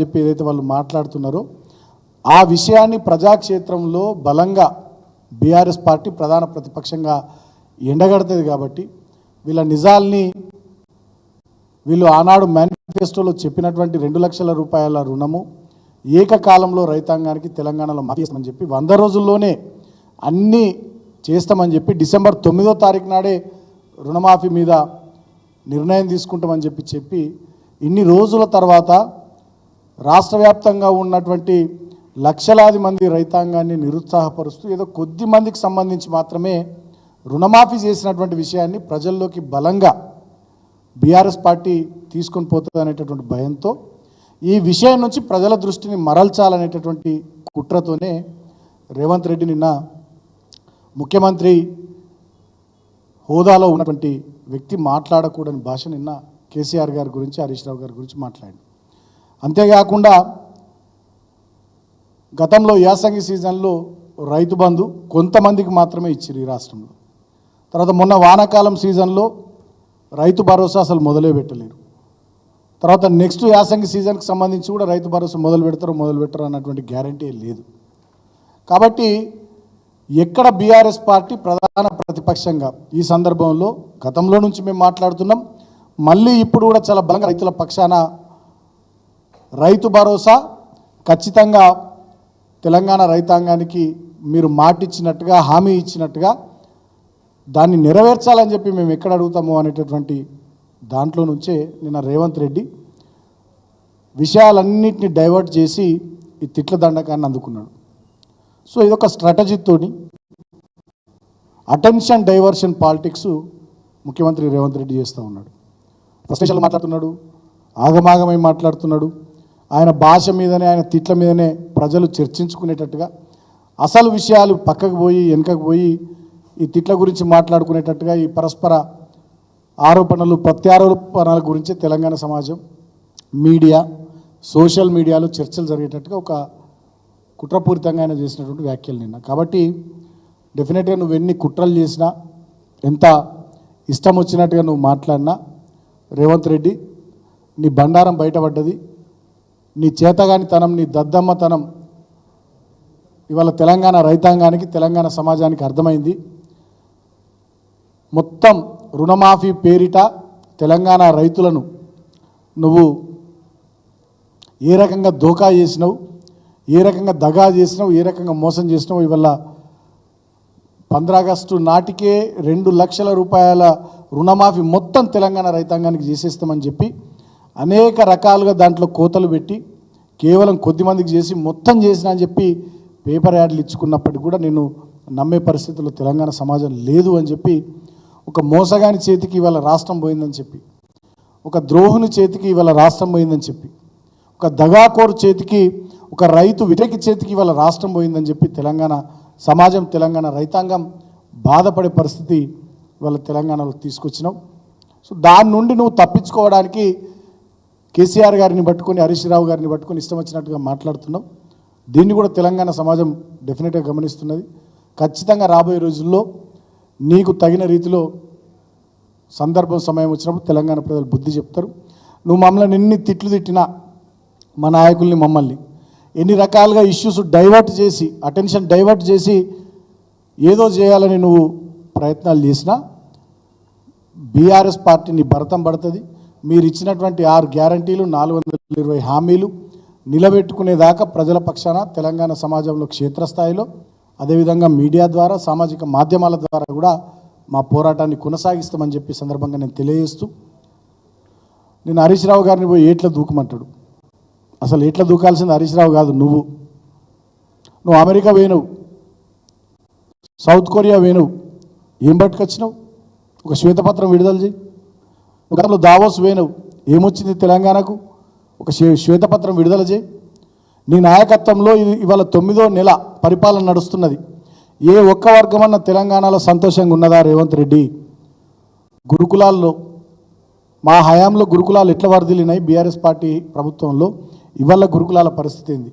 చెప్పి ఏదైతే వాళ్ళు మాట్లాడుతున్నారో ఆ విషయాన్ని ప్రజాక్షేత్రంలో బలంగా బీఆర్ఎస్ పార్టీ ప్రధాన ప్రతిపక్షంగా ఎండగడుతుంది కాబట్టి వీళ్ళ నిజాల్ని వీళ్ళు ఆనాడు మేనిఫెస్టోలో చెప్పినటువంటి 2 లక్షల రూపాయల రుణము ఏకకాలంలో రైతాంగానికి తెలంగాణలో మాఫీస్తామని చెప్పి 100 రోజుల్లోనే అన్నీ చేస్తామని చెప్పి డిసెంబర్ 9వ తారీఖు నాడే రుణమాఫీ మీద నిర్ణయం తీసుకుంటామని చెప్పి ఇన్ని రోజుల తర్వాత రాష్ట్ర వ్యాప్తంగా ఉన్నటువంటి లక్షలాది మంది రైతాంగాన్ని నిరుత్సాహపరుస్తూ ఏదో కొద్ది మందికి సంబంధించి మాత్రమే రుణమాఫీ చేసినటువంటి విషయాన్ని ప్రజల్లోకి బలంగా బీఆర్ఎస్ పార్టీ తీసుకొని పోతుంది అనేటటువంటి భయంతో ఈ విషయం నుంచి ప్రజల దృష్టిని మరల్చాలనేటటువంటి కుట్రతోనే రేవంత్ రెడ్డి నిన్న ముఖ్యమంత్రి హోదాలో ఉన్నటువంటి వ్యక్తి మాట్లాడకూడని భాష నిన్న కేసీఆర్ గారి గురించి హరీష్ రావు గారి గురించి మాట్లాడి అంతేకాకుండా గతంలో యాసంగి సీజన్లో రైతు బంధు కొంతమందికి మాత్రమే ఇచ్చారు ఈ రాష్ట్రంలో. తర్వాత మొన్న వానాకాలం సీజన్లో రైతు భరోసా అసలు మొదలే పెట్టలేరు. తర్వాత నెక్స్ట్ యాసంగి సీజన్కి సంబంధించి కూడా రైతు భరోసా మొదలు పెట్టరు అన్నటువంటి గ్యారంటీ లేదు. కాబట్టి ఎక్కడ బీఆర్ఎస్ పార్టీ ప్రధాన ప్రతిపక్షంగా ఈ సందర్భంలో గతంలో నుంచి మేము మాట్లాడుతున్నాం, మళ్ళీ ఇప్పుడు కూడా చాలా బలంగా రైతుల పక్షాన రైతు భరోసా ఖచ్చితంగా తెలంగాణ రైతాంగానికి మీరు మాటిచ్చినట్టుగా హామీ ఇచ్చినట్టుగా దాన్ని నెరవేర్చాలని చెప్పి మేము ఎక్కడ అడుగుతాము అనేటటువంటి దాంట్లో నుంచే నిన్న రేవంత్ రెడ్డి విషయాలన్నింటినీ డైవర్ట్ చేసి ఈ తిట్ల దండకాన్ని అందుకున్నాడు. సో ఇదొక స్ట్రాటజీతోని అటెన్షన్ డైవర్షన్ పాలిటిక్స్ ముఖ్యమంత్రి రేవంత్ రెడ్డి చేస్తూ ఉన్నాడు. ఫ్రస్ట్రేషన్లు మాట్లాడుతున్నాడు, ఆగమాగమై మాట్లాడుతున్నాడు. ఆయన భాష మీదనే ఆయన తిట్ల మీదనే ప్రజలు చర్చించుకునేటట్టుగా అసలు విషయాలు పక్కకు పోయి వెనకకు పోయి ఈ తిట్ల గురించి మాట్లాడుకునేటట్టుగా ఈ పరస్పర ఆరోపణలు ప్రత్యారోపణల గురించి తెలంగాణ సమాజం మీడియా సోషల్ మీడియాలో చర్చలు జరిగేటట్టుగా ఒక కుట్రపూరితంగా ఆయన చేసినటువంటి వ్యాఖ్యలు నిన్న. కాబట్టి డెఫినెట్గా నువ్వు ఎన్ని కుట్రలు చేసినా ఎంత ఇష్టం వచ్చినట్టుగా నువ్వు మాట్లాడినా రేవంత్ రెడ్డి నీ బండారం బయటపడ్డది, నీ చేతగానితనం నీ దద్దమ్మతనం ఇవాళ తెలంగాణ రైతాంగానికి తెలంగాణ సమాజానికి అర్థమైంది. మొత్తం రుణమాఫీ పేరిట తెలంగాణ రైతులను నువ్వు ఏ రకంగా దోకా చేసినావు, ఏ రకంగా దగా చేసినావు, ఏ రకంగా మోసం చేసినావు. ఇవాళ 15 ఆగస్టు నాటికే 2 లక్షల రూపాయల రుణమాఫీ మొత్తం తెలంగాణ రైతాంగానికి చేసేస్తామని చెప్పి అనేక రకాలుగా దాంట్లో కోతలు పెట్టి కేవలం కొద్ది మందికి చేసి మొత్తం చేసిన అని చెప్పి పేపర్ యాడ్లు ఇచ్చుకున్నప్పటికీ కూడా నేను నమ్మే పరిస్థితుల్లో తెలంగాణ సమాజం లేదు అని చెప్పి ఒక మోసగాని చేతికి ఇవాళ రాష్ట్రం పోయిందని చెప్పి, ఒక ద్రోహుని చేతికి ఇవాళ రాష్ట్రం పోయిందని చెప్పి, ఒక దగాకోరు చేతికి ఒక రైతు వ్యతిరేకి చేతికి ఇవాళ రాష్ట్రం పోయిందని చెప్పి తెలంగాణ సమాజం తెలంగాణ రైతాంగం బాధపడే పరిస్థితి ఇవాళ తెలంగాణలో తీసుకొచ్చినావు. సో దాని నుండి నువ్వు తప్పించుకోవడానికి కేసీఆర్ గారిని పట్టుకొని హరీష్ రావు గారిని పట్టుకొని ఇష్టం వచ్చినట్టుగా మాట్లాడుతున్నావు. దీన్ని కూడా తెలంగాణ సమాజం డెఫినెట్గా గమనిస్తున్నది. ఖచ్చితంగా రాబోయే రోజుల్లో నీకు తగిన రీతిలో సందర్భం సమయం వచ్చినప్పుడు తెలంగాణ ప్రజలు బుద్ధి చెప్తారు. నువ్వు మమ్మల్ని ఎన్ని తిట్లు తిట్టినా మా నాయకుల్ని మమ్మల్ని ఎన్ని రకాలుగా ఇష్యూస్ డైవర్ట్ చేసి అటెన్షన్ డైవర్ట్ చేసి ఏదో చేయాలని నువ్వు ప్రయత్నాలు చేసినా బీఆర్ఎస్ పార్టీని భరతం పడుతుంది. మీరు ఇచ్చినటువంటి 6 గ్యారంటీలు 420 హామీలు నిలబెట్టుకునేదాకా ప్రజల పక్షాన తెలంగాణ సమాజంలో క్షేత్రస్థాయిలో అదేవిధంగా మీడియా ద్వారా సామాజిక మాధ్యమాల ద్వారా కూడా మా పోరాటాన్ని కొనసాగిస్తామని చెప్పి సందర్భంగా నేను తెలియజేస్తూ, నేను హరీష్ రావు గారిని పోయి ఏట్లా దూకమంటాడు. అసలు ఏట్లా దూకాల్సింది హరీష్ రావు కాదు, నువ్వు అమెరికా పోయినవు, సౌత్ కొరియా పోయినవు, ఏం పట్టుకొచ్చినావు? ఒక శ్వేతపత్రం విడుదల చేయి. గతంలో దావోస్ పోయినవు, ఏమొచ్చింది తెలంగాణకు? ఒక శ్వేతపత్రం విడుదల చేయి. నీ నాయకత్వంలో ఇవాళ 9వ నెల పరిపాలన నడుస్తున్నది. ఏ ఒక్క వర్గమన్న తెలంగాణలో సంతోషంగా ఉన్నదా రేవంత్ రెడ్డి? గురుకులాల్లో మా హయాంలో గురుకులాలు ఎట్లా వరదిలినాయి బీఆర్ఎస్ పార్టీ ప్రభుత్వంలో, ఇవాళ గురుకులాల పరిస్థితి ఏంది?